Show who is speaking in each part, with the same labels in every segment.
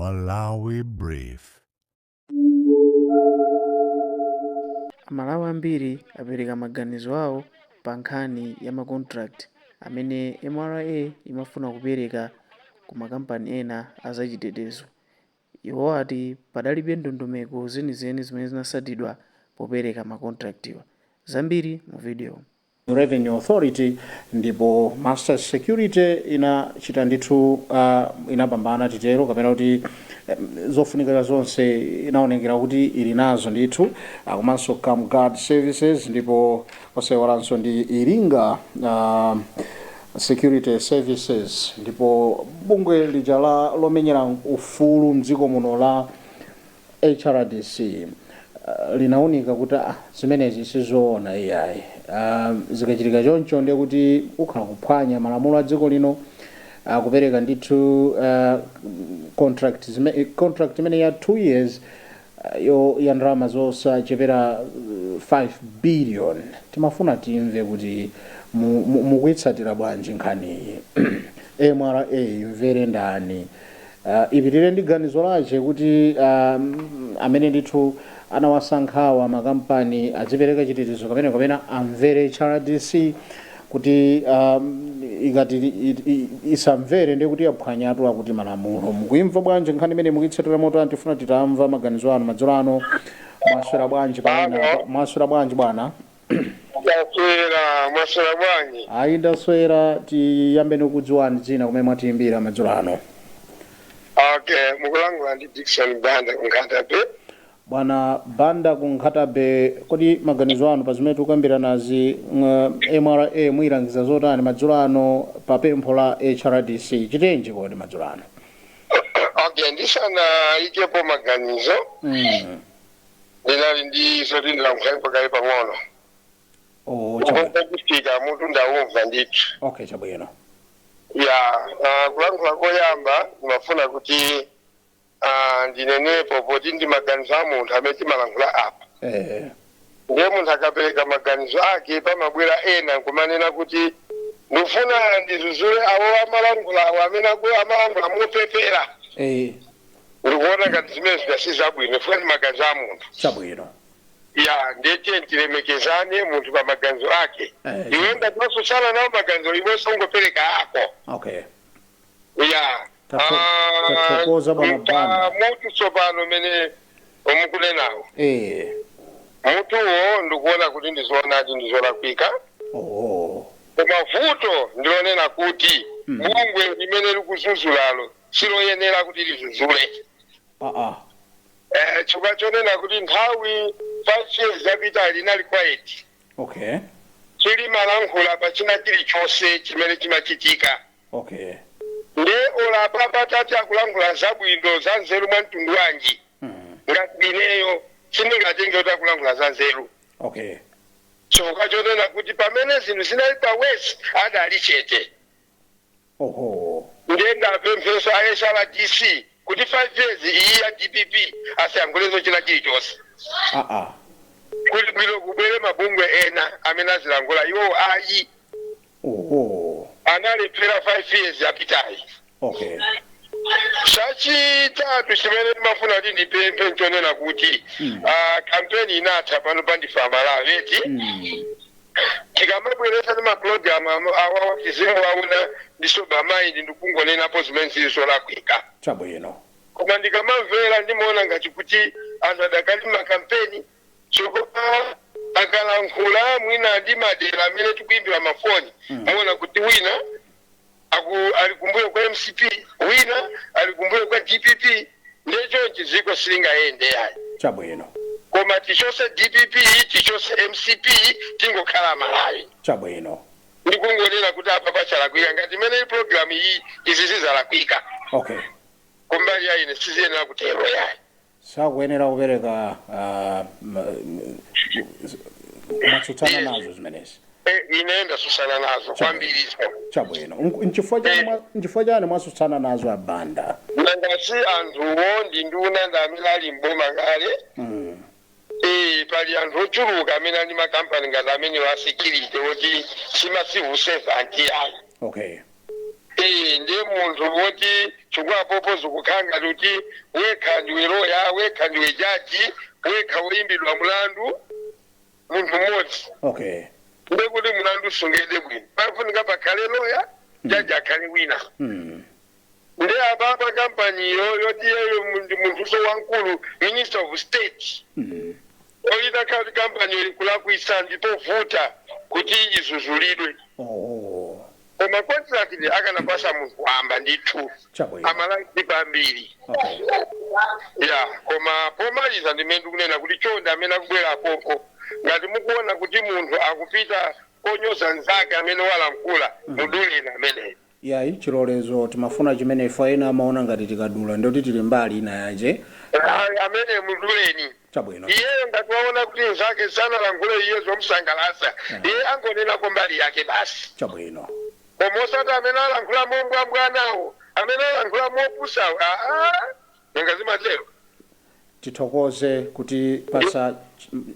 Speaker 1: Malawi Brief.
Speaker 2: Malawi ambiri apereka maganizo awo pa nkhani ya macontract amene MRA imafuna kupereka ku makampani ena azachitetezo. Iwo ati padalibe ndondomeko zenizeni zimene zinasatidwa popereka macontractiwa. Zambiri mu video.
Speaker 3: Revenue Authority ndipo Masters Security inachita ndithu inapambana titero kapena kuti zofunikira zonse inaonekera kuti ili nazo ndithu komanso Camguard Services ndipo osewaranso ndi Iringa Security Services ndipo bungwe lija lomenyera ufulu mdziko muno la HRDC linaunika kuti zimenezi sizoona iyayi. Zikachitika choncho ndiye kuti ukhala kuphwanya malamulo a dziko lino kupereka ndithu contract imene ya 2 years ya ndalama zosachepera 5 billion. Timafuna timve kuti mukuitsatira bwanji nkhaniyi. MRA imvere ndani ipitire ndi ganizo lache kuti amene ndithu anawasankhawa makampani azipereka chitetezo kapena amvere HRDC kuti ikati isamvere ndiye kuti yaphwanyatu akuti malamulo. Mukuimva bwanji nkhani imene mukuyitsatira moto antifuna titamva maganizo anu madzulo ano. Mwaswera bwanji paina mwaswera bwanji bwana?
Speaker 4: Mwaswera bwanji?
Speaker 3: Ayi ndaswera. Tiyambeni kudziwani dzina kumene mwatiimbira madzulo ano.
Speaker 4: Okay, mukulangula ndi Dickson Banda kuNkhatabe.
Speaker 3: Bwana Banda kuNkhatabe, kodi maganizo anu pa zimene tikukambira nazi MRA muyilangiza zotani madzulo ano pa pempho la HRDC chitenji kodi madzulo ano?
Speaker 4: Okay, ndisana ikepo maganizo. Ndinali ndi zoti ndilankhula pakali pang'ono. Kutika mutu ndaumva ndithu.
Speaker 3: Okay, chabwino.
Speaker 4: Kulankhula koyamba ndimafuna kuti ndinenepo poti ndi maganizo a munthu amene timalankhula apa. Ndiye munthu akapereka maganizo ake pamabwera ena nkumanena kuti ndifuna ndizuzule awo amalankhula awo amene amalankhula mopepera. Ndikuona ngati zimene zidasizabwino funa ndi maganizo a munthu.
Speaker 3: Chabwino.
Speaker 4: Ndiye tilemekezane munthu pa maganizo ake. Iwe ngati wasosana nawo maganizo iwenso ungopereka ako.
Speaker 3: Okay.
Speaker 4: Tathokoza bwana Banda. Mutu tsopano mene omukunenawo. Mutuwo ndikuona kuti ndizoonadi ndizolakwika. Koma vuto ndionena kuti bungwe limene likuzuzulalo siloyenera kuti lizuzule. Chifukwa chonena kuti nthawi 5 years yapita linali quiet.
Speaker 3: Okay.
Speaker 4: Chili malankhula pachina chilichonse chimene chimachitika.
Speaker 3: Okay.
Speaker 4: Nde olapa patati akulankhula zabwino za nzeru mwa mtundu wanji. Ngati ineyo sindingatenge kuti akulankhula za nzeru.
Speaker 3: Okay.
Speaker 4: Chifukwa chonena kuti pamene zinthu zinali pa west adali chete. Nde ndapempheso a HRDC kuti 5 years iyi ya DPP asiyankhulezo china chilichonse. Kuti bwino kubwere mabungwe ena amene azilankhula iwo ayi. Analephera 5 years yapitayi.
Speaker 3: Okay.
Speaker 4: Chachitatu chimene ndimafuna kuti ndipemphe nchonena kuti kampeni inatha pano pandifa Malawi eti tikamabweresa ndi mapulogalamu awawa tizimu wauna ndisoba mind ndikungonenapo zimene zilizolakwika.
Speaker 3: Chabwino.
Speaker 4: Koma ndikamamvera ndimaona ngati kuti anthu adakali makampeni chokoma akalankhula mwina ndi madera amene tikuimbira mafoni muona kuti wina alikumbuyo kwa MCP, wina alikumbuyo kwa DPP, ndecho nchiziko silingayende yayi.
Speaker 3: Chabwino.
Speaker 4: Koma tichose DPP, tichose MCP, tingokhala Malawi.
Speaker 3: Chabwino.
Speaker 4: Ndikungonena kuti apa pachalakwika ngati imene program iyi izizalakwika.
Speaker 3: Okay.
Speaker 4: Kumbali yayi nesiziyena kutero yayi.
Speaker 3: Sakuyenera kupereka matsutsana nazo zimenezi.
Speaker 4: Inaenda susana nazo kwambiri.
Speaker 3: Chabwino. Nchifukwa chani mwatsutsana nazo Banda?
Speaker 4: Ngati anthuwo ndi nduna ndamene ali mboma kale. Pali anthu ochuluka amene ali makampani ngati amene wa security oti simasivu servant yayi.
Speaker 3: Okay.
Speaker 4: ndiye munthu woti chikwapopo zikukhanga kuti wekha ndiwe loya, wekha ndiwe jaji, wekha woyimbidwa mlandu, munthu mmodzi.
Speaker 3: Okay.
Speaker 4: Ndiye kuti mlandu usungidwe bwino. Pafunika pakhale loya, jaji akhale wina. Ndi ababa kampaniyo yoti yeyo ndi munthu wankulu, Minister of State. Oyita kati kampani ikulakwisa ndipo vuta kuti izuzulidwe. Koma contract akanapasa munthu amba ndithu. Amalaiti pambiri. Ya, koma pomaliza ndimene kunena kuti chonde amene akubwera apopo. Ngati mukuona kuti munthu akupita konyoza nzake amene walamkula, mudulira amene.
Speaker 3: Ya, chilolezo timafuna chimene ife ena amaona ngati tikadula ndoti tili mbali ina yaje.
Speaker 4: Amene muduleni.
Speaker 3: Chabwino.
Speaker 4: Iye ngati waona kuti nzake sana langule iye zomsangalasa. Iye angonena kwa mbali yake basi.
Speaker 3: Chabwino.
Speaker 4: Omosata amene alangula mbwa nawo, amene alangula mopusa, ngazima leo.
Speaker 3: Tithokoze kuti pasa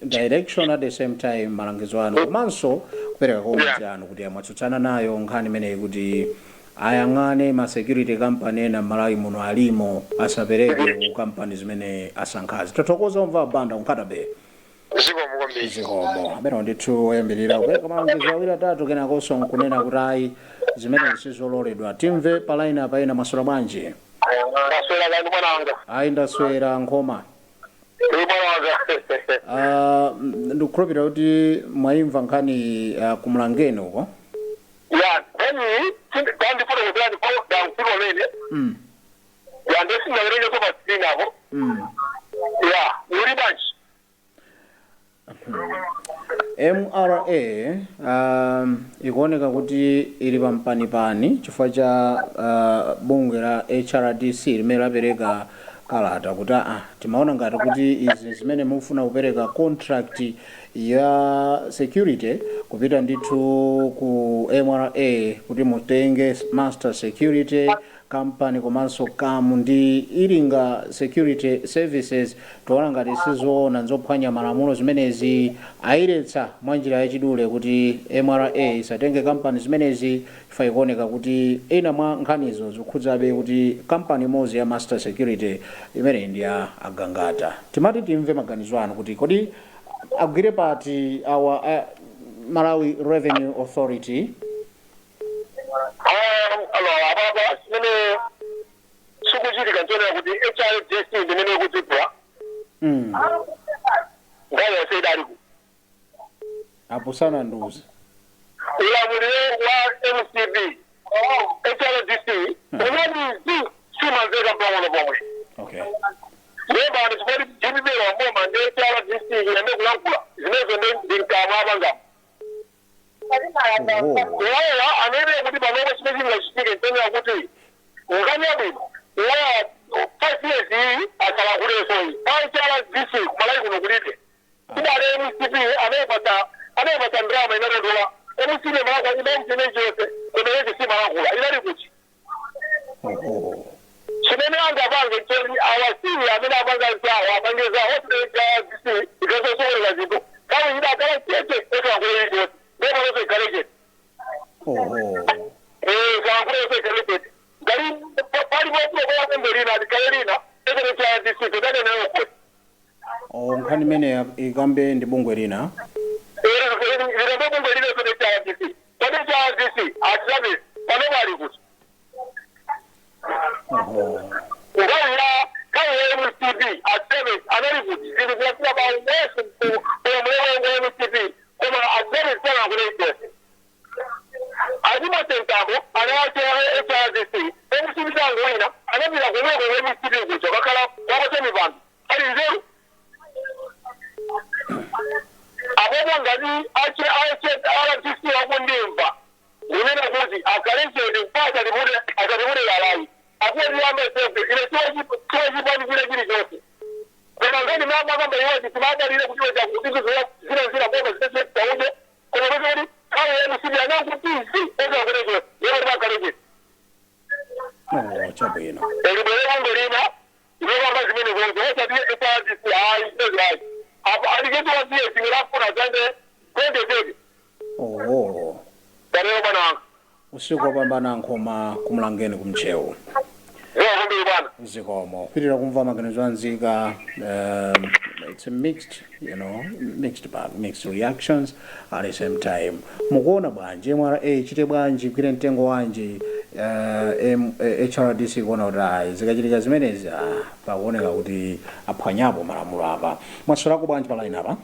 Speaker 3: direction at the same time malangizo anu komanso kupereka komiti anu kuti amwatsutsana nayo nkhani imeneyi kuti ayang'ane ma security company ena Malawi muno alimo asapereke ku company zimene asankhazi. Tithokoza omva banda unkatabe. Zikomo. Amene ndithu oyambirira kupereka malangizo awiri atatu kenakonso nkunena kuti ayi zimene sizololedwa. Timve pa line apa ena maswera bwanji.
Speaker 4: Ndaswera kani mwananga.
Speaker 3: Ayi ndaswera Nkhoma. Ndikukhulupirira kuti mwayimva nkhani kumulangeni uko.
Speaker 4: Ya, kandi funa kutlani kwa dankuro lene. Ya, ndesi nalele kwa basina hapo. Ya, uri banchi.
Speaker 3: MRA ikuoneka kuti ili pampanipani chifukwa cha bungwe la HRDC limene lapereka kalata kuti timaona ngati kuti izi zimene mufuna kupereka contract ya security kupita ndithu ku MRA kuti mutenge master security company komanso kamu ndi ilinga security services toona ngati sizoona nzophwanya malamulo zimenezi ayiretsa mwanjira yachidule kuti MRA isatenge company zimenezi chifukwa ikuoneka kuti ena mwa nkhanizo zikukhudzabe kuti company imodzi ya master security imene ndi ya agangata. Timati timve maganizo anu kuti kodi agwire pati our Malawi Revenue Authority.
Speaker 4: Ababa simene sikuchitika ntona kuti HRDC ndimene kutipwa. Ngalo sedaliku.
Speaker 3: Apo sana nduzi.
Speaker 4: Ulamuliro wa MCB. HRDC unadi simanzeka pamwe pomwe.
Speaker 3: Okay.
Speaker 4: Leba ni sipoti jibibelo mboma ndi HRDC yende kulankula. Zinezo ndi nkamabanga. Wala amene kuti panopo chimene chingachitike ntena kuti ngani abwino wa 5 years asalakuleso iyi HRDC kumalayi kuno kulite kudale MCB anayepata ndrama inarodola MCB malakwa imamchene chiyose kumelezi si malakula inali kuti chimene angapange choni awasiri amene apanga nsawo apangeza hospital HRDC ikasosowereka zinthu kawo ida akala chete ekulakuleli chiyose Never was a collegiate.
Speaker 3: Nkhani imene ikambe ndi bungwe lina. usiku wapambana nkhoma kumulangeni kumchewu zikomo pitira kumva maganizo anzika. It's a mixed bag, mixed reactions at the same time. Mukuona bwanji MRA chite bwanji kwire mtengo wanji HRDC kuona kuti zikachitika zimenezi pakuoneka kuti aphwanyapo malamulo apa. Mwaswerako bwanji pa line apa?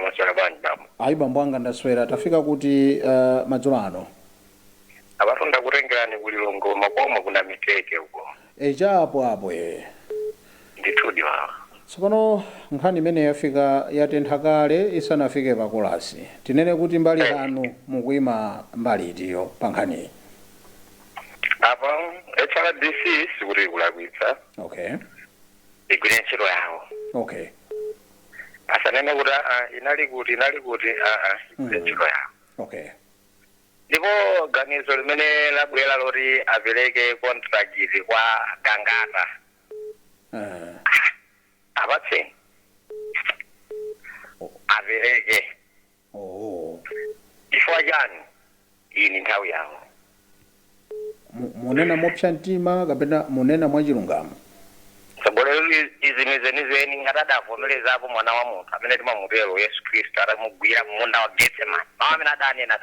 Speaker 5: Mwaswera bwanji baba.
Speaker 3: Ayi bambo anga ndaswera tafika kuti madzulo ano.
Speaker 5: Abafunda kutengerani kulilongo makomo kuna miteke huko.
Speaker 3: Apo
Speaker 5: Ndithudi wawa.
Speaker 3: Tsopano nkhani imene yafika yatentha kale isanafike pa kolasi. Tinene kuti mbali yanu mukuyima mbali itiyo pa nkhaniyi.
Speaker 5: Apa HRDC sikuti kulakwitsa.
Speaker 3: Okay.
Speaker 5: Igwire ntchito yawo.
Speaker 3: Okay.
Speaker 5: Asanene kuti inali kuti igwire ntchito yawo.
Speaker 3: Okay.
Speaker 5: Ndipo ganizo limene labwera loti apereke contract kwa Gangata. Abatse. Apereke. Chifukwa chani iyi ni nthawi yawo.
Speaker 3: Munena mopsa mtima kapena munena mwachilungamo.
Speaker 5: Sabolo izinizeni ngatadavomerezapo mwana wa munthu amene timamutero Yesu Kristu atamugwira munda wa Getsemani. Mama amene adanena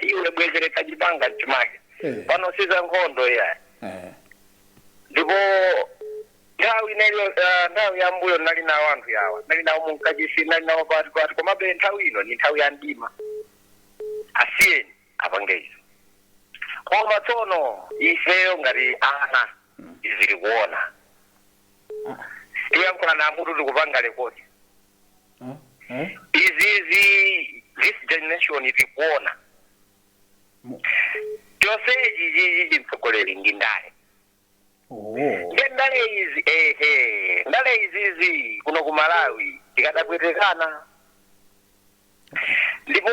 Speaker 5: iwe bwezereka chipanga chimake. Pano siza nkhondo ya. Ndipo nthawi ya mbuyo nali nawo anthu yawa. Nali nawo munkachisi nali nawo pati komabe nthawi ino ni nthawi ya mdima. Asiyeni apangeizo. Koma tsono ifeyo ngati ana izili kuona. Iwe mkona na mutu tukupanga rekodi. This generation ikikuona. Joseji mtsogoleri ndindale. Ndale izi kuno ku Malawi tikadapwetekana. Ndipo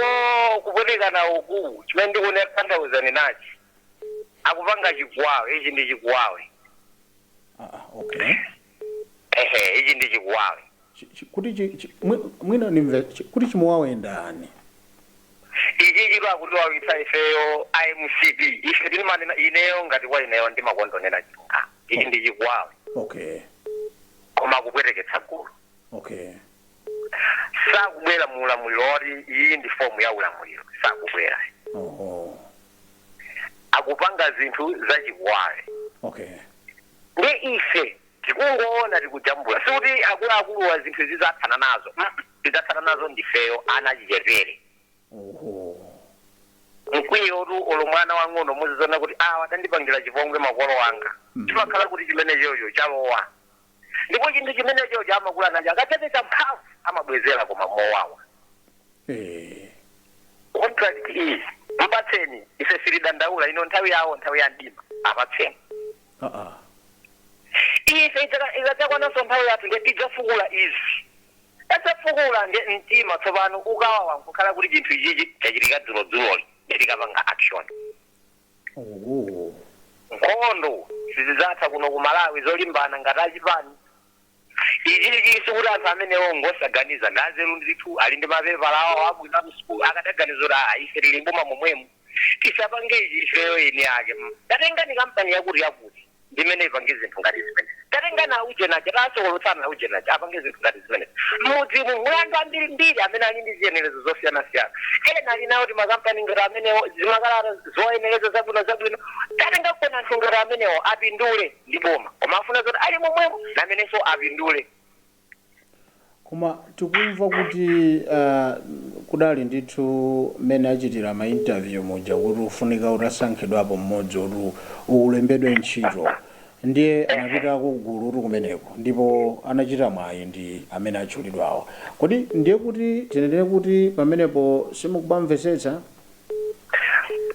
Speaker 5: kupwetekana uku chimene ndikuona kanthauzani nachi. Akupanga chikwawe, ichi ndi chikwawe.
Speaker 3: Okay.
Speaker 5: Ichi ndi chikwawe.
Speaker 3: Kuti mwina nimve kuti chimuwawe ndani.
Speaker 5: Ichi chilo akuti wawitsa ifeyo IMCD. Ife tilimana ineyo ngati kwa ineyo ndi makondonera chikwawe. Ichi ndi chikwawe.
Speaker 3: Okay.
Speaker 5: Koma kupweteketsa gulu.
Speaker 3: Okay.
Speaker 5: Sakubwera mu ulamuliro oti iyi ndi fomu ya ulamuliro. Sakubwera. Akupanga zinthu za chikwawe.
Speaker 3: Okay.
Speaker 5: Ndi ife tikungoona tikujambula. Sikuti akuluakulu wa zinthu zizathana nazo. Zizathana nazo ndifeyo ana chichepere. Mkwiyo olo mwana wang'ono muzizona kuti watandipangira chipongwe makolo wanga. Timakhala kuti chimene chocho chalowa. Ndipo chinthu chimene chocho amakula nacho akatetesa mphamvu amabwezera koma mowawa. Contract is mpatseni ife silidandaula ino nthawi yawo nthawi ya mdima apatseni. Ife ikadzakwananso nthawi yathu ndetidzafukula izi. Adzafukula ndi mtima tsopano ukawawa nkukhala kuti chinthu ichichi chachitika dzuloli nditikapanga action. Nkhondo sizizatha kuno ku Malawi zolimbana ngati achipani. Ichi sikuti anthu amenewo ngosaganiza ngazeru ndithu ali ndi mapepala awo abwino msukulu akadaganizira ife tilimbuma momwemo. Tisapange ichi ifeyo ine ake. Tatengani kampani yakuti ndimene ipange zinthu ngati zimene. Tatengana uje nacho tasokolotsana uje nacho apange zinthu ngati zimene. Mudzimu mulandu ambiri amene ali ndi ziyenerezo zosiyana-siyana. Ena ali nawo ti makampani ngati amenewo zimakalata zoyenereza zabwino. Tatenga kuona anthu ngati amenewo apindule ndi boma. Koma afuna zoti ali momwemo namenenso apindule.
Speaker 3: Koma tikumva kuti kudali ndithu mene achitira ma interview muja kuti ufunika utasankhidwapo mmodzi kuti ulembedwe ntchito. Ndiye anapita kugulu kuti kumeneko ndipo anachita mwayi ndi amene atchulidwawo. Kodi ndiye kuti tinenere kuti pamenepo simukubamvetsetsa?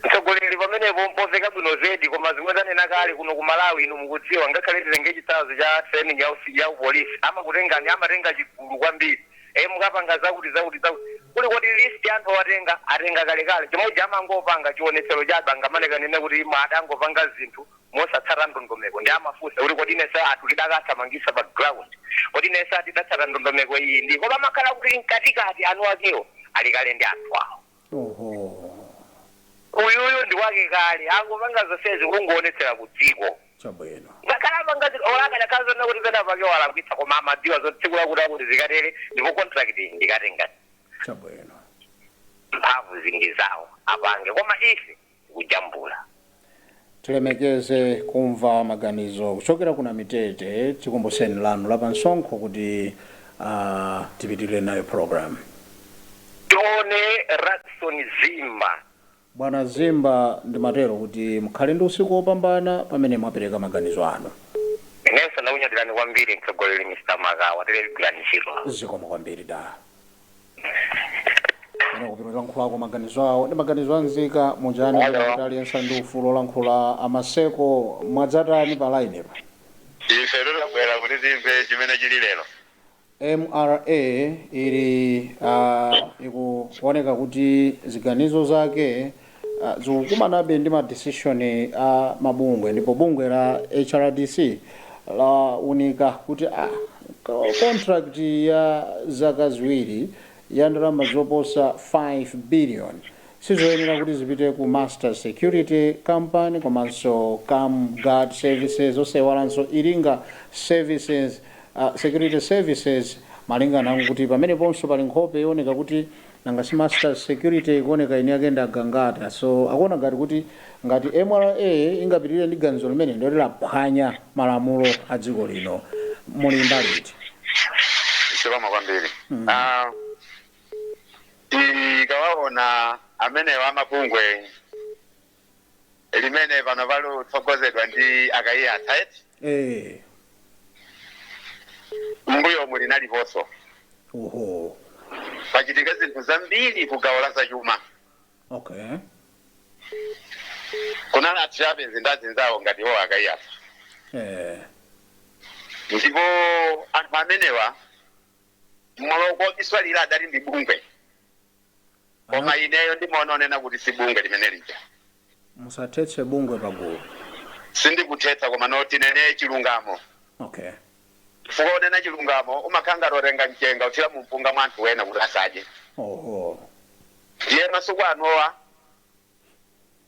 Speaker 5: Mtsogoleri pamenepo mpozeka bwino zedi koma zimwe zanena kale kuno ku Malawi inu mukudziwa ngakhale titenge chitsanzo cha training ya upolisi amakutengani amatenga chigulu kwambiri. Mukapanga zakuti. Kuli kuti list ya anthu atenga kalekale. Chimodzi amangopanga chionetsero cha bangamaneka nene kuti adangopanga zinthu mosatsata ndondomeko ndi amafunsa kuti kodi inesa atulidakathamangisa pa ground. Kodi inesa atidatsata ndondomeko iyi ndi koma amakhala kuti mkatikati anu akewo ali kale ndi anthu awo. uyuyu ndi wake kale angopanga zonsezi kungoonetsera ku dziko
Speaker 3: chabwino
Speaker 5: ngakalamba ngati olakanya kazona kuti pena pake walakwitsa koma amadziwa zotsekula kuti zikatere ndipo contract ndikatenga
Speaker 3: chabwino
Speaker 5: mphamvu zingi zawo apange koma ife kujambula
Speaker 3: tilemekeze kumva maganizo kuchokera kuna Mitete chikumbuseni lanu lapansonkho kuti tipitirire nayo program.
Speaker 5: tione Radson Zimba.
Speaker 3: Bwana Zimba ndimatero kuti mukhale ndi usiku wopambana pamene mwapereka maganizo anu.
Speaker 5: Inenso nakunyadirani kwambiri mtsogoleri Mr. Magawa telegrani chiro.
Speaker 3: Zikomo kwambiri da. Kupirira nkhulako maganizo awo ndi maganizo anzika mujani kuti aliyense ndi ufulu olankhula amaseko mwadzatani pa line pa.
Speaker 4: Ife lolabwera kuti timve chimene chili lero.
Speaker 3: MRA ili ikuoneka kuti ziganizo zake zikukumanabe ndi ma decision a mabungwe ndipo bungwe la HRDC la unika kuti contract ya zaka ziwiri ya ndalama zoposa 5 billion sizoyenera kuti zipite ku Master Security Company komanso Cam Guard Services osewalanso Iringa Services Security Services malingana kuti pamene ponso pali nkhope yoneka kuti nangasi Master Security ikuoneka ine yake ndagangata so akuona ngati kuti ngati MRA ingapitirire ndi ganizo limene ndilo laphwanya malamulo a dziko lino muli ndaliti
Speaker 4: Sibama kwambiri. Tikawaona amene wamabungwe limene pano pali tsogozedwa ndi akaiya site mbuyo muli naliponso pachitika zinthu zambiri kugawo la zachuma kunali atrape zindazinzawo ngati wo akaiya ndipo anthu amenewa maloko iswalira adali ndi bungwe koma ineyo ndimaonanena kuti si bungwe limene lija
Speaker 3: musathetse bungwe pagulu
Speaker 4: sindikuthetsa koma noti nene chilungamo fuka unena chilungamo umakhanga lorenga mchenga uthira mumpunga mwa anthu wena kuti asadye ndiye masuku anowa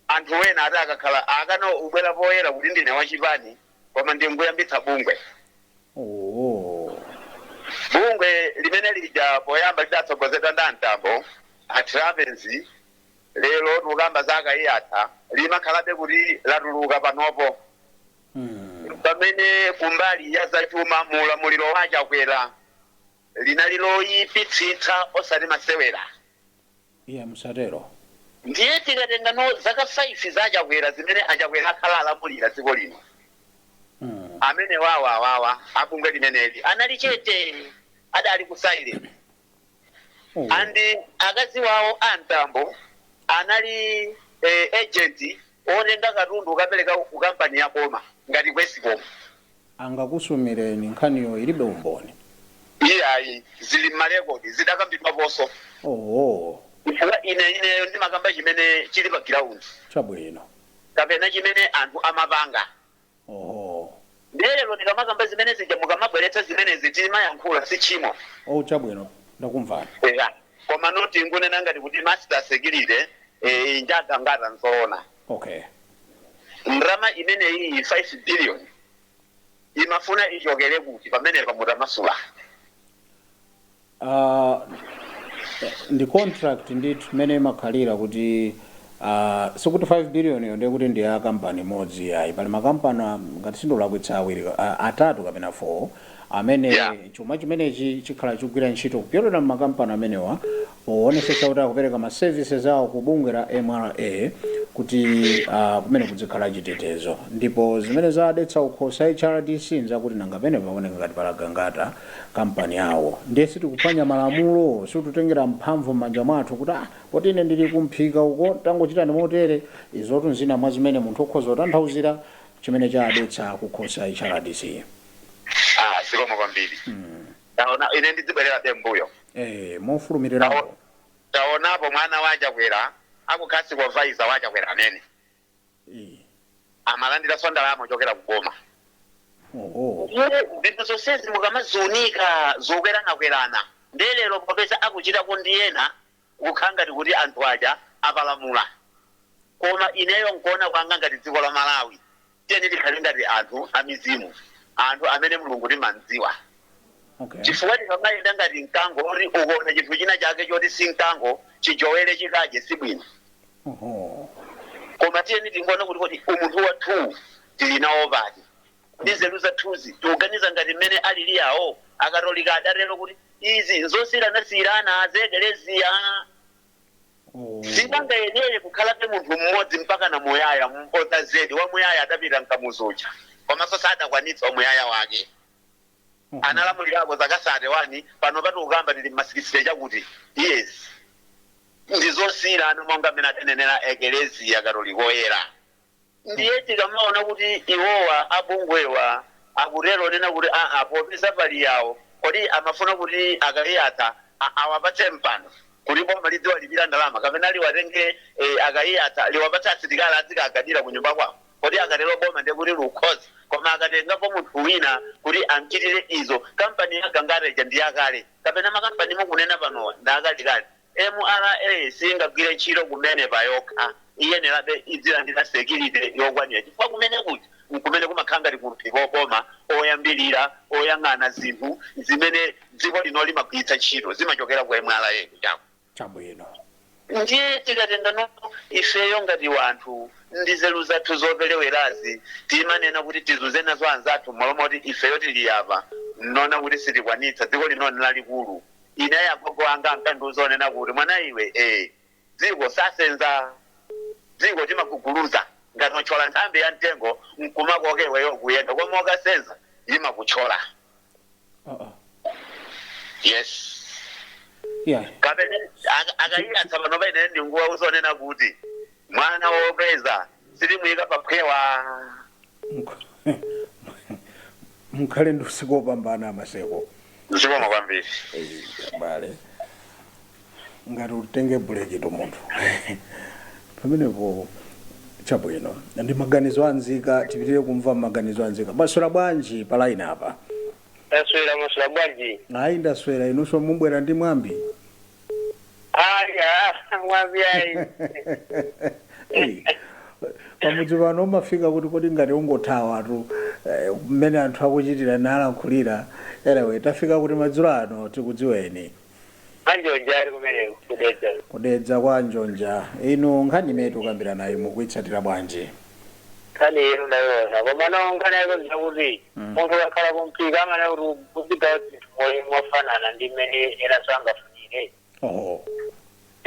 Speaker 4: anthu wena ati akakhala akano ubwera poyera kuti ndine wachipani koma ndinguyambitsa bungwe bungwe limene lija poyamba lidatsogozedwa ndi antambo atravenzi lero tukamba zaka iyatha limakhalabe kuti latuluka panopo pamene kumbali ya zachuma mulamuliro wachakwera linali loyipitsitsa osati masewera
Speaker 3: musatero
Speaker 4: ndiye tikatenga no zaka 5 zachakwera zimene achakwera akhala alamulira dziko lino amene wawa abungwe limeneli anali chete adali ku silent andi akazi wawo antambo anali agent otenga katundu ukapereka ku kampani ya boma ngati kwesiko
Speaker 3: angakusumireni nkhaniyo ilibe umboni
Speaker 4: iyayi zili marekodi zidakambidwa poso ineyo ndimakamba chimene chili pa ground
Speaker 3: chabwino
Speaker 4: kapena chimene anthu amapanga lero ndikamakamba zimene zija mukamabweretsa zimene zitimayankhula si chimo
Speaker 3: chabwino ndakumvani
Speaker 4: koma noti ngunena ngati kuti Master Security njagangata nzoona ndrama imene iyi 5 billion imafuna ichokere kuti pamene pamutamasula
Speaker 3: ndi contract ndithu mene imakhalira kuti sikuti 5 billion yo ndiye kuti ndi ya kampani imodzi yayi pali makampani ngati sindolakwitsa awiri atatu kapena 4 amene chuma chimenechi chikhala chigwira ntchito kupyolera makampani amenewa poonetsetsa kuti akupereka ma services awo ku bungwe la MRA kuti kumene kuzikhala chitetezo ndipo zimene zadetsa ukhosa HRDC nzakuti nangapene paoneka ngati palagangata kampani yawo ndiye sitikuphwanya malamulo situtengera mphamvu m'manja mwathu kuti poti ine ndili kumphika uko tangochitani motere izotu nzina mwa zimene munthu okhoza kutanthauzira chimene chadetsa kukhosa HRDC
Speaker 4: sikomo kwambiri taona ine ndizibwerera tembuyo
Speaker 3: mofulumirirapo
Speaker 4: taonapo mwana wachakwera akukhasi kwa vaiza wachakwera amene amalandira ndalama ochokera kuboma zinthu zonsezi mukamaziunika zokweranakwerana ndelero popeza akuchita kundiyena kukhanga kuti anthu aja apalamula
Speaker 5: koma ineyo nkuona kwanga ngati dziko la Malawi tiyeni tikhale ngati anthu amizimu, anthu amene Mulungu timandziwa. Chifukwa tikamayenda ngati mkango oti ukuona chinthu china chake choti si mkango chijowere chikaje si bwino. Koma tiyeni tingoona kuti umunthu wathu tili nawo pati ndi nzeru zathuzi tikuganiza ngati mmene alili yawo akatolika adatero kuti izi nzosiyanasiyana zekelesiya zingangayenere kukhalabe munthu mmodzi mpaka na muyaya mpota zedi wa muyaya adapita mkamuzucha komanso sadakwanitsa omuyaya wake analamulirako zakasate wani pano pati ukamba tili mmasikisire chakuti yes ndizosiyana monga mmene atenenera ekelesiya katolika oyera. Ndiye tikamaona kuti iwowa abungwewa akutero nena kuti popeza pali yawo kodi amafuna kuti akayiyatsa awapatse mpando kulipo malidziwa libira ndalama kapena liwatenge akayiyatsa liwapatse asilikali azikagadira ku nyumba kwawo kodi akatero boma ndiye kuti lukhoza koma akatengapo munthu wina kuti amchitire izo kampani yagangareja ndi yakale kapena makampani mukunena pano ndakalikali MRA singagwire ntchito kumene payokha iyenerabe idzilandira security yokwanira chifukwa kumene kuti kumene kumakhanga likumpiko koma oyambirira oyang'ana zinthu zimene dziko lino limagwiritsa ntchito zimachokera ku MRA chako
Speaker 3: chabwino.
Speaker 5: Ndiye tikatengano ifeyo ngati wanthu ndi nzeru zathu zopelewerazi timanena kuti tizuze nazo anzathu moloma kuti ifeyo tili apa nona kuti sitikwanitsa dziko lino lalikulu. Inaye agogo anga ankanduzonena kuti mwana iwe dziko sasenza dziko timakuguluza ngati uchola nthambi ya mtengo mkumakoke weyo kuyenda koma ukasenza imakuchola. Yes.
Speaker 3: Yeah.
Speaker 5: Kapena akayiyatsa pano paine ndi nguwa uzonena kuti mwana wopeza silimuyika paphewa.
Speaker 3: Mkhale ndi usiku wopambana amaseko.
Speaker 5: Zikoma kwambiri.
Speaker 3: Bale. Ngati utenge buleki to munthu. Pamenepo chabwino. Ndi maganizo anzika tipitire kumva maganizo anzika. Maswera bwanji pa line apa.
Speaker 5: Maswera bwanji.
Speaker 3: Ayi ndaswera inunso mumbwera ndi mwambi.
Speaker 5: Mwambi ayi.
Speaker 3: Pamudzi pano mafika kuti kodi ngati ungothawa tu mmene anthu akuchitira nalankhulira erewe tafika kuti madzulo ano tikudziweni.
Speaker 5: Anjonja ali kumene
Speaker 3: kudedza kwa Anjonja ino nkhani imene tikukambira nayo mukuitsatira bwanji?
Speaker 5: Nkhani ino nayo koma nkhani yako kuti munthu akhala kumpika amene kuti kuzigawa zinthu mofanana ndi mmene enaso angafunire.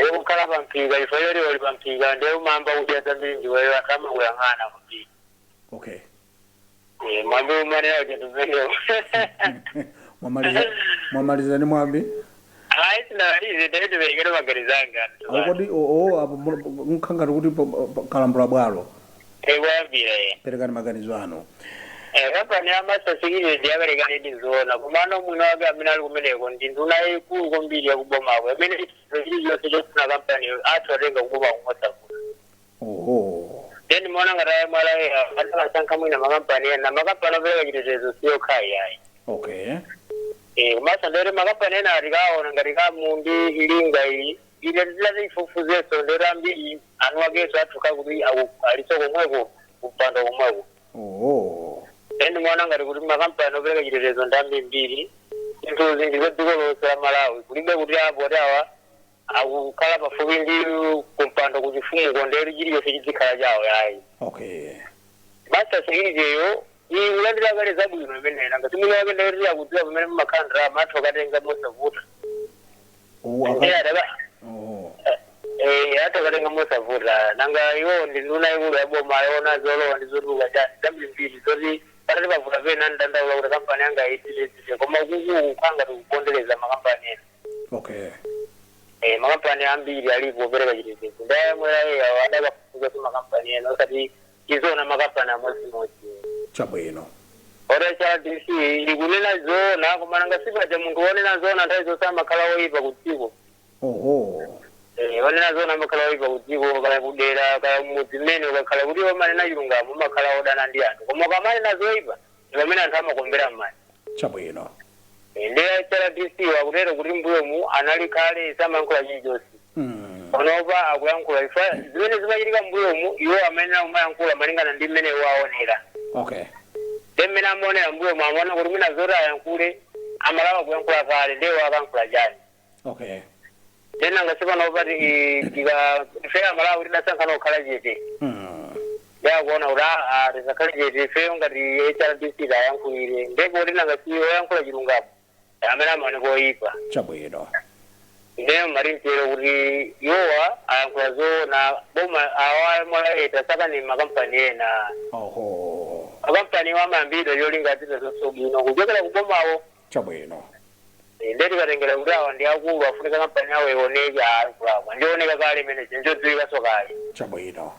Speaker 5: Kukhala pampika ifeyo liwali pampika ndiye umamba kuti atambiri ndiweyo akama kuyang'ana kumpika.
Speaker 3: Okay.
Speaker 5: Mwambi umane yawo chinthu zimeneyo.
Speaker 3: Mwamaliza ni mwambi?
Speaker 5: Hayi sinalize ndiye tiberekere maganizanga.
Speaker 3: Kodi apo nkhangati kuti kalambula bwalo.
Speaker 5: Wayambire.
Speaker 3: Perekani maganizo ano.
Speaker 5: Kampani amasasikire ndiyakalekane ndizoona kumano mwino wake amene ali kumeneko ndi nduna ikulu kwambiri yakubomako amene chili yonse chofuna kampani athu atenga kuboma kumosakuti. Then mwana ngati mwala atakasankha mwina makampani ena makampani apereka chitetezo siyo khai ayi.
Speaker 3: Okay.
Speaker 5: Kumasa ndere makampani ena atikaona ngati kamundi ilinga iyi ile ndilazifufuzeso ndere ambiri anu wakeso athuka kuti aliso komweko kupanda komweko. Ndi mwana ngati kuti makampani opereka chitetezo ndambi mbiri zinthu zindi dziko lonse la Malawi kulibe kuti apo awa akukhala pafupi ndi kumpando kuchifumuko ndere chiliyonse chizikhala chawo yayi.
Speaker 3: Okay.
Speaker 5: Basa sekirizeyo iulandira kale zabwino imene ngati mwina wake ndere akudziwa pamene mumakhandira amathu akatenga mosavuta. Atakatenga mosavuta nanga iwo ndi nduna ikulu yaboma yona zolowa ndi zotuluka ndambi mbiri zoti patati pavuta pena ndandaula kuti kampani yanga itilezise koma kukhanga tikupondereza makampani ena.
Speaker 3: Okay.
Speaker 5: Makampani ambiri alipo opereka chitetezo ndaye mwera adakafufuza tu makampani ena osati izona makampani amodzi.
Speaker 3: Chabwino.
Speaker 5: Ora cha DC ikunena zona koma nanga sipaja munthu wonena zona nthawi zonse amakhala oyipa kudziko. Wanena zona amakhala oyipa kudziko kaya kudera kaya mudzi mmene ukakhala kuti omanena chilungamo umakhala odana ndi anthu koma ukamanena zoyipa pamene anthu amakombera m'manja.
Speaker 3: Chabwino.
Speaker 5: Ndiye cha DC wakutero kuti mbuyomu anali kale samayankhula chilichonse. onoba akuyankhula ifa zimene zimachitika mbuyomu iwo amene amayankhula malingana ndi mmene waonera.
Speaker 3: Okay.
Speaker 5: Mmene amaonera mbuyomu amaona kuti mwina zoti ayankhule amalawa kuyankhula kale ndewo akankhula chani.
Speaker 3: Okay.
Speaker 5: Tena ngasipano pati ife amalawa kuti dasankhana kukhala chete. Yakuona kuti tisakhale chete ifeyo ngati HRDC tayankhulire ndeko kuti nangasiyo oyankhula chilungamo amene amaoneka oyipa.
Speaker 3: Chabwino.
Speaker 5: Ndiye marinchero kuti yowa ayankhula zoona boma awamwalaeta saka ni makampani ena. Makampani wamambidwa yolingatira zosogino kuchokera kubomawo.
Speaker 3: Chabwino.
Speaker 5: Ndeti katengera kuti awa ndi akulu afunika kampani awo ioneja akulabwa ndioneka kale imene njodziwika sokali.
Speaker 3: Chabwino.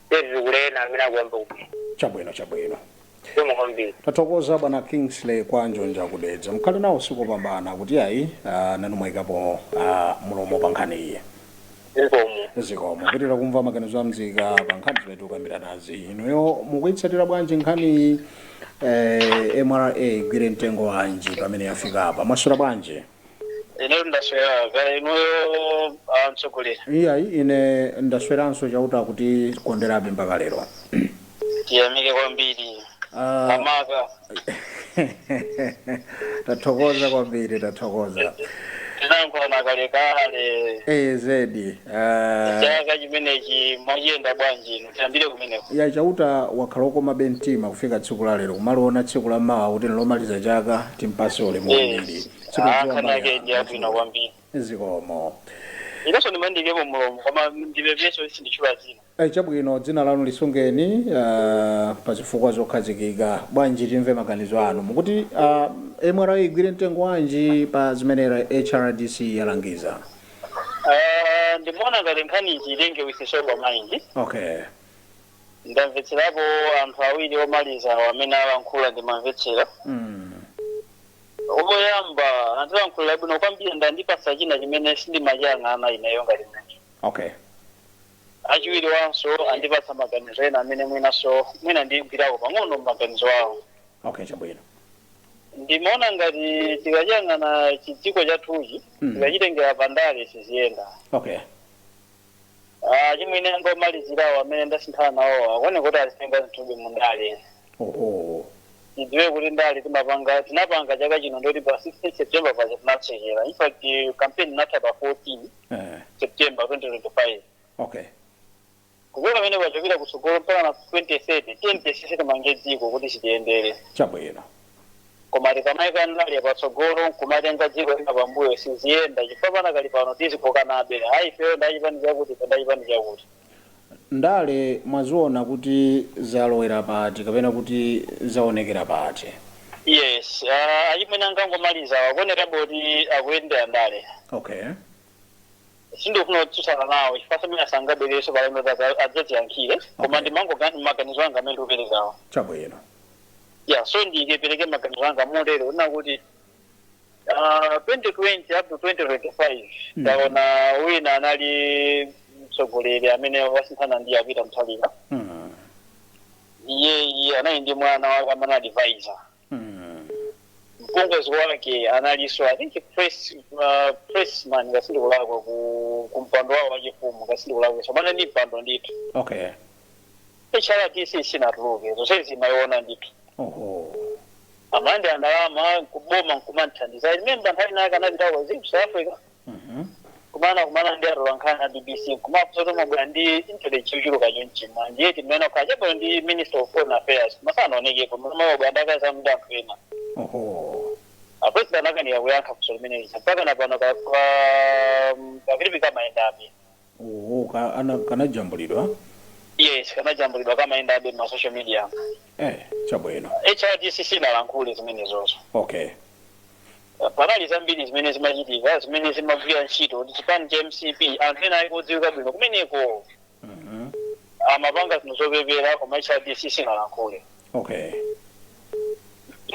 Speaker 5: Ndeti zikulena amene akuyamba kuti.
Speaker 3: Chabwino.
Speaker 5: Tathokoza
Speaker 3: bwana Kingsley kwa njonja kudedza mkhale nawo sikupambana kuti ayi nanu mwayikapo mulomo pa nkhani iyi. Zikomo kupitira kumva maganizo amzika pa nkhani zimene tikukambira nazi inuyo mukuyitsatira bwanji nkhani iyi MRA igwire mtengo wanji pamene yafika apa mwaswera bwanji?
Speaker 5: Ine ndaswera kale inuyo amtsogoleri.
Speaker 3: Ine ndasweranso chauta kuti konderabe mpaka lero.
Speaker 5: Tiyamike kwambiri. Amaka.
Speaker 3: Tathokoza kwambiri tathokoza.
Speaker 5: Ndinankhola kale.
Speaker 3: Zedi.
Speaker 5: Chaka chimenechi mwayenda bwanji tiyambire kumeneko.
Speaker 3: Ya chauta wakhaloko mabentima kufika tsiku la lero kumaliona tsiku la mawa kuti lomaliza chaka timpase ulemu wambiri.
Speaker 5: Kanake ndiyabwino kwambiri.
Speaker 3: Zikomo.
Speaker 5: Ilaso ndimandikepo mulomo koma ndibebyeso sindichula zina.
Speaker 3: Chabwino dzina lanu lisungeni pa zifukwa zokhazikika bwanji timve maganizo anu mukuti MRA igwire mtengo wanji pa zimenera HRDC yalangiza.
Speaker 5: Ndimona ngati nkhani ichi ilenge wisishoba mind.
Speaker 3: Okay.
Speaker 5: Ndamvetserapo anthu awiri omaliza amene alankhula ndimamvetsera. Oboyamba antilankhula bwino kwambiri ndandipasa china chimene sindimachiyang'ana ineyo ngati mene.
Speaker 3: Okay.
Speaker 5: Achiwiri wanso andipasa maganizo ena amene mwina ndiyigwirako pang'ono maganizo awo.
Speaker 3: Okay, chabwino.
Speaker 5: Ndimaona ngati tikachiyang'ana chitsiko chathuchi tikachitengera pandale siziyenda.
Speaker 3: Okay.
Speaker 5: Chimwene angomalizirawo amene ndasinthana nawo akone kuti azitenga zinthubi mu ndale. Idziwe kuti ndale tinapanga chaka chino ndoti pa 16 September paja tinatsekera. In fact campaign inatha pa 14 September 2025.
Speaker 3: Okay.
Speaker 5: Kukwera amene pachokera kutsogolo mpaka na 2030 tiyentesese timange dziko kuti chitiyendere.
Speaker 3: Chabwino.
Speaker 5: Koma tikamayika ndale patsogolo kumatenga dziko lina pambuyo siziyenda chifukwa panakali pano tizipokanabe hayi ifeyo ndachipaniza kuti ndachipaniza kuti.
Speaker 3: Ndale mwaziona kuti zalowera pati kapena kuti zaonekera pati?
Speaker 5: Yes, achimwene angangomaliza wakonera kuti akuyendera ndale.
Speaker 3: Okay.
Speaker 5: Sindofuna kutsutsana nawo chifukwa samene asangabwereso palendo adzaziyankhire koma ndimangogani maganizo anga amene ndikuperekawo.
Speaker 3: Chabwino.
Speaker 5: So ndikepereke maganizo anga motero una kuti 2020 up to 2025 taona wina anali mtsogoleri amene wasinthana ndi Peter Mutharika. Iye anali ndi mwana wake amene advisor. Mkongozzi wake analiso I think pressman ngasindikulakwa kumpando wawo wachifumu ngasindikulakwa somana ndi mpando ndithu.
Speaker 3: Okay.
Speaker 5: HRDC sinatuluke zonse zimayiona ndithu. Amande andalama kuboma nkumanthandiza remember nthawi nake anapitawo South Africa. Kumana ndi atolankhani na BBC kumakusoto mabwera ndi internet chiluka chonchima ndiye timene kachapo ndi Minister of Foreign Affairs masanaonekepo mabwera ndakaza mdankhu ena. President akaniya kuyankha kusolomene ichi mpaka napano kavilipi kamaendabe.
Speaker 3: Kanajambulidwa?
Speaker 5: Yes, kanajambulidwa kamaendabe ma social media.
Speaker 3: Chabwino.
Speaker 5: HRDC sinalankhule zimene zozo.
Speaker 3: Okay.
Speaker 5: Panali zambiri zimene zimachitika zimene zimagwira ntchito kuti chipani cha MCP anthu ena aikudziwika bwino kumeneko. Amapanga zinthu zopepera koma HRDC sinalankhule.
Speaker 3: Okay.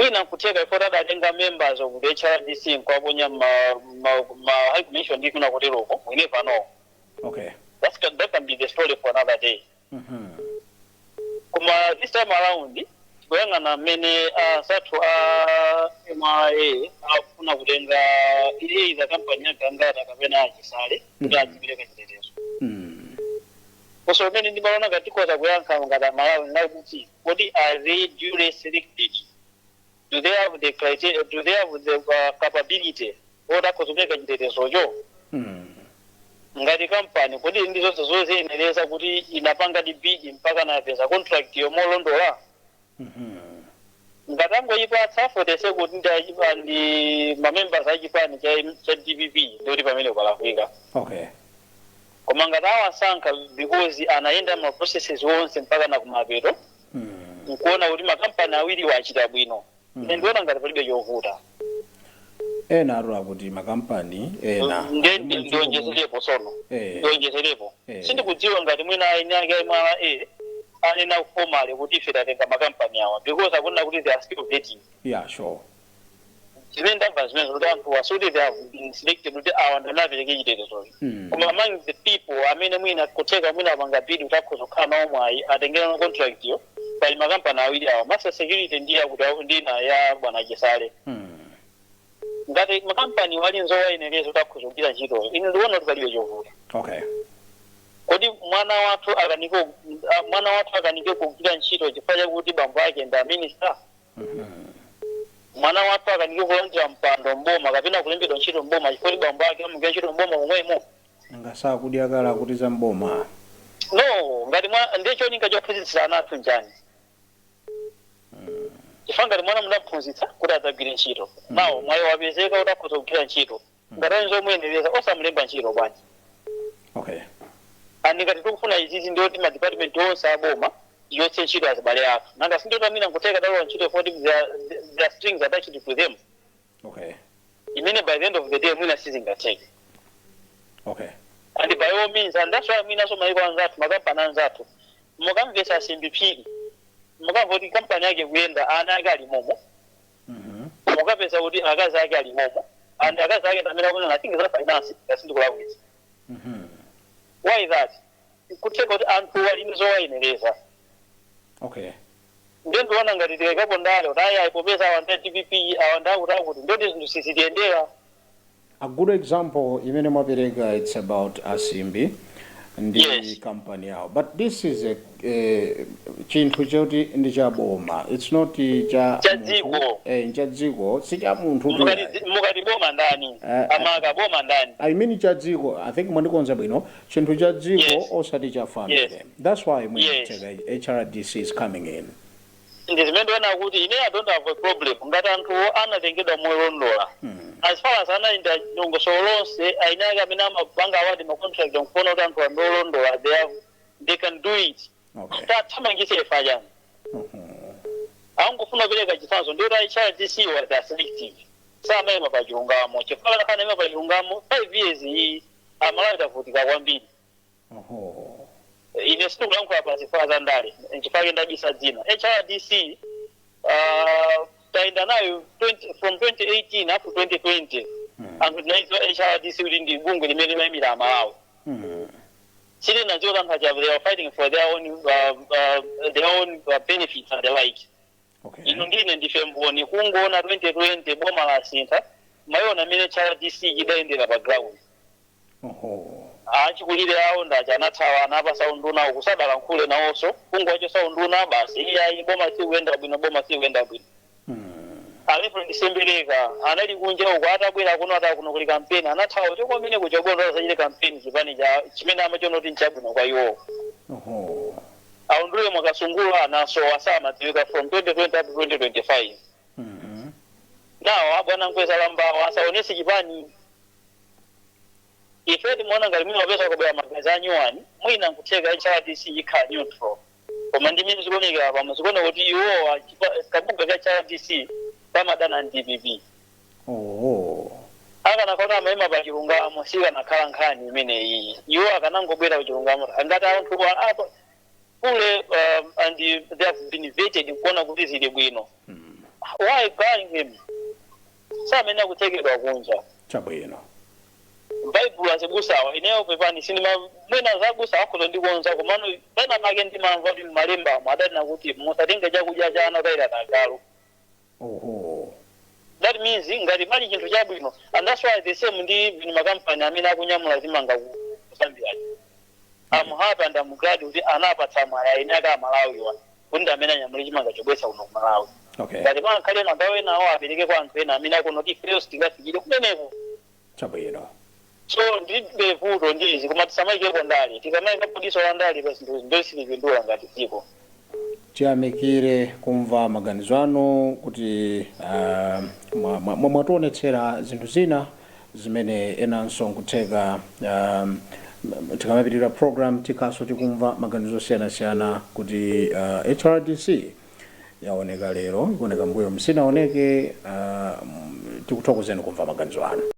Speaker 5: Ina kutheka ifota adatenga members of the HRDC nkwaponya ma high commission ndi kuna kuteroko we never know.
Speaker 3: Okay.
Speaker 5: That can be the story for another day. Kuma this time around kuyang'ana mmene asathu MRA afuna kutenga ile za kampani yakangata kapena achisale kuti azipereka chitetezo. so many ndibalona ngati koza kuyankha ngati Malawi nayo kuti kodi are they duly selected? Do they have the criteria? Do they have the capability? Oda kuzopeka chitetezocho? Ngati kampani kodi ndi zonse zoyenereza kuti inapanga bid mpaka napeza contract yomolondola? Ngatango ipatsa for the sake kuti ndi mamembers achipani cha DPP ndoti pamene palafika.
Speaker 3: Okay.
Speaker 5: Koma ngati awasankha because anaenda ma processes onse mpaka na kumapeto. Nkuona kuti makampani awiri wachita bwino. Ndiona ngati palibe chovuta.
Speaker 3: Ena arula kuti makampani ena
Speaker 5: ndonjezerepo sono. Ndonjezerepo. Sindikudziwa ngati mwina aini ake imala anena formally kuti ife tatenga makampani awa because akuna kuti they are still vetting.
Speaker 3: Yeah, sure.
Speaker 5: Zimene ndamva zimene kuti anthu wasuti they have been selected kuti awa ndanapereke chitetezo. Koma among the people amene mwina kuteka mwina apanga bid utakhoza kukhala nawo mwayi atengera contract yo pali makampani awiri awa Master Security ndiye kuti ndina ya bwana Chisale. Ngati makampani walinzo wayenereza utakhoza kugwira ntchito ine ndiona kuti palibe chovuta.
Speaker 3: Okay.
Speaker 5: Kodi mwana wathu akanike kugwira ntchito chifukwa kuti bambo ake ndi minister? Mwana wathu akanike kulandira mpando mboma kapena kulembedwa ntchito mboma chifukwa bambo ake amugwira ntchito mboma momwemo?
Speaker 3: Ngasa kudyakala kuti za mboma.
Speaker 5: No, ngati ndicho ninga chophunzitsa ana athu njani. Chifukwa ngati mwana munaphunzitsa kuti adzagwire ntchito. Nawo mwayi wapezeka utakhoza kugwira ntchito. Ngati nzomuyenereza osamulemba ntchito bwanji.
Speaker 3: Okay.
Speaker 5: Ngati tikufuna izizi ndiyoti ma department onse aboma yotse ntchito azibale athu. Nanga sindotamina nkuteka dalo ntchito for the strings attached to them.
Speaker 3: Okay.
Speaker 5: Imene by the end of the day mwina sizingateke.
Speaker 3: Okay.
Speaker 5: And by all means, and that's why mwina so maiko anzatu, makampani anzatu. Mukamvesa CMBP. Mukamvoti kampani yake kuyenda ana ake alimomo. Mukapesa kuti akazi ake alimomo. And akazi ake tamina kuna I think is finance yasindikulakwitsa. Why that? Kuteka kuti anthu walinzo wayenereza.
Speaker 3: Okay.
Speaker 5: Ndiye ndiona ngati tikapo ndalo naye ayipopeza awanda TPP awanda kuti ndoti zinthu sizitiyendera.
Speaker 3: A good example imene mwapereka it's about Asimbi ndi company yao, but this is a chinthu choti ndi cha boma, it's not cha dziko si cha munthu
Speaker 5: mukati boma ndani amaka boma ndani
Speaker 3: I mean cha dziko. I think mwandikonza bwino chinthu cha dziko osati cha family. That's why HRDC is coming in.
Speaker 5: Ndizimendona kuti ine I don't have a problem ngati anthu anatengedwa molondola. As far as anaenda nyongoso lonse ainaga amene amapanga awadi ma contract nkufuna kuti anthu amolondola they can do it.
Speaker 3: Okay.
Speaker 5: Tamangise efajani. Angufuna kupereka chitsanzo ndiyo HRDC was selective. Sama ema pachilungamo. Chifukwa kana ema pachilungamo 5 years Malawi tavutika kwambiri. Ine sikulankhula pasi faza ndale. Nchifukwa ndabisa dzina. HRDC taenda nayo from 2018 up to 2020. And naitwa HRDC ndi bungwe limene mayimira Malawi. Chile na Jordan they are fighting for their own benefits and the like.
Speaker 3: Okay.
Speaker 5: Inungine ndifemboni kungoona 2020 boma la Sinta mayona mene HRDC idaendera background. Achikulire awo ndacha anathawa anapasa unduna ukusadala nkhule nawonso kungocho sa unduna basi iyayi boma siwenda bwino boma siwenda bwino. Alepo ndisembereka anali kunja uko atabwera kuno atakuno kuli campaign anathawa choko mene kuchogondo sachile campaign chipani cha chimene amachono chabwino kwa iwo. Aundule mwakasungula naso wasama tiweka from 2020 to 2025. Now abwana nkweza lamba wasaonesi chipani ifedi mwana ngati mimi wapesa kubera magaza anyuani mwina nkuteka HRDC ikha neutral. Koma ndi mimi zikuoneka apa muzikuona kuti iwo kabuga ka HRDC pamadana DPP. Aka nakona maima pachilungamo sika nakhala nkhani imene iyi. Iwo akanangobwera kuchilungamo angati anthu apa kule and they have been vetted kuona kuti zili bwino. Why buying him? Samena kutekedwa kunja.
Speaker 3: Chabwino.
Speaker 5: Bible asebusawa ineyo pepani sinima mwena zabusa akulo ndikonza komano pena make ndimamva kuti malemba madali nakuti musatenga chakudya cha ana kaira tagalo. That means ngati mali chinthu chabwino and that's why the same ndi makampani amene akunyamula zimanga kusambira.
Speaker 6: I'm happy and I'm glad kuti anapatsa mwana ine aka Malawiwa kuti amene anyamule chimanga chobwesa kuno ku Malawi.
Speaker 3: Okay.
Speaker 6: Ngati pankhale magawo enawo apereke kwa anthu ena amene akunoti ifeyo sitingafikire kumeneko.
Speaker 3: Chabwino.
Speaker 6: So ndibe vuto ndizi koma tisamaikepo ndale tikamaika podiso la ndale basi ndo silipindula ngati dziko.
Speaker 3: Tiyamikire kumva maganizo anu kuti mwatiwonetsera zinthu zina zimene enanso nkutheka tikamapitirira program tikaso tikumva maganizo osiyanasiyana kuti HRDC yaoneka lero ikuoneka mbuyo msinaoneke tikuthokozeni kumva maganizo anu.